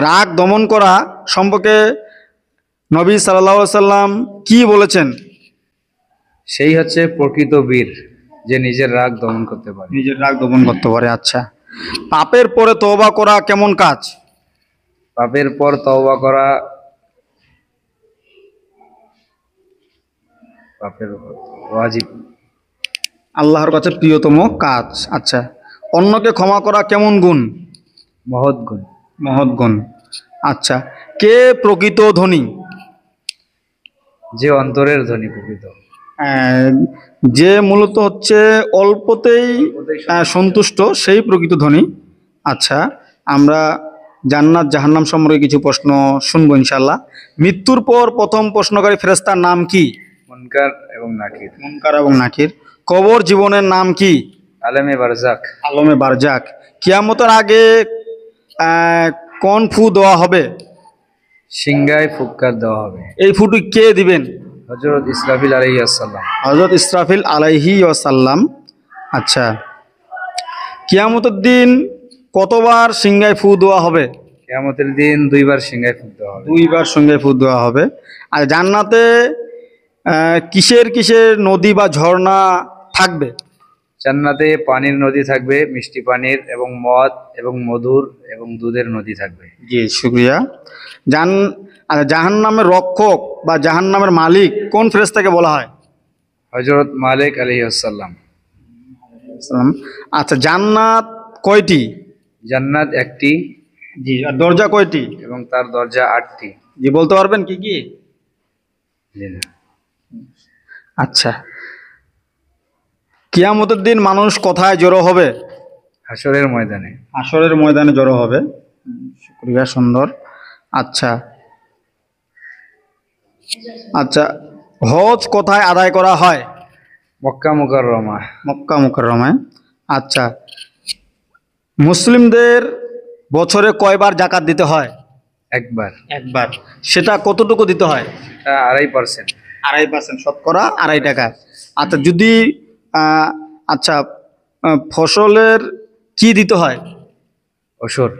রাগ দমন করা সম্পর্কে নবী সাল্লাল্লাহু আলাইহি সাল্লাম কি বলেছেন? সেই হচ্ছে প্রকৃত বীর, যে নিজের রাগ দমন করতে পারে। নিজের রাগ দমন করতে পারে। আচ্ছা, পাপের পরে তওবা করা কেমন কাজ? পাপের পর তওবা করা, পাপের উপর ওয়াজিব। আল্লাহর কাছে প্রিয়তম কাজ। আচ্ছা, অন্যকে ক্ষমা করা কেমন গুণ? মহৎ গুণ। মহৎ গুণ। আচ্ছা, কে প্রকৃত ধনী? যে অন্তরের ধনী প্রকৃত। আহ, যে মূলত হচ্ছে অল্পতেই সন্তুষ্ট, সেই প্রকৃত ধনী। আচ্ছা, আমরা জান্নাত জাহান্নাম সম্পর্কে কিছু প্রশ্ন শুনবো ইনশাল্লাহ। মৃত্যুর পর প্রথম প্রশ্নকারী ফেরেশতার নাম কি? মুনকার এবং নাকির। মুনকার এবং নাকির। কবর জীবনের নাম কি? আলেমে বারজাক। আলমে বারজাক। কিয়ামতের আগে কোন ফু দেওয়া হবে? সিংগায় ফুৎকার দেওয়া হবে। এই ফুটি কে দিবেন? হযরত ইসরাফিল আলাইহিস সালাম। হযরত ইসরাফিল আলাইহি ওয়াসাল্লাম। আচ্ছা, কিয়ামতের দিন কতবার সিংহায় ফু দেওয়া হবে? কিয়ামতের দিন 2বার সিংগায় ফুৎ দেওয়া হবে। 2বার সিংহায় ফু দেওয়া হবে। আর জান্নাতে কিসের কিসের নদী বা ঝর্ণা থাকবে? জান্নাতে পানির নদী থাকবে, মিষ্টি পানির, এবং মদ এবং মধুর এবং দুধের নদী থাকবে। জি, শুকরিয়া। জাহান্নামের রক্ষক বা জাহান্নামের মালিক কোন ফেরেশতাকে বলা হয়? হযরত মালিক আলাইহিস সালাম। আচ্ছা, জান্নাত কয়টি? জান্নাত একটি। জি, আর দরজা কয়টি? এবং তার দরজা 8টি। জি, বলতে পারবেন কি কি? জি না। আচ্ছা, কিয়ামতের দিন মানুষ কোথায় জড়ো হবে? হাসরের ময়দানে। হাসরের ময়দানে জড়ো হবে। শুকরিয়া, সুন্দর। আচ্ছা আচ্ছা, হজ কোথায় আদায় করা হয়? মক্কা মুকাররমা। মক্কা মুকাররমায়। আচ্ছা, মুসলিমদের বছরে কয়বার জাকাত দিতে হয়? একবার। একবার। সেটা কতটুকু দিতে হয়? এটা 2.5%। 2.5%, শতকরা 2.5 টাকা। আচ্ছা, যদি আচ্ছা, ফসলের কি দিতে হয়? ওসর।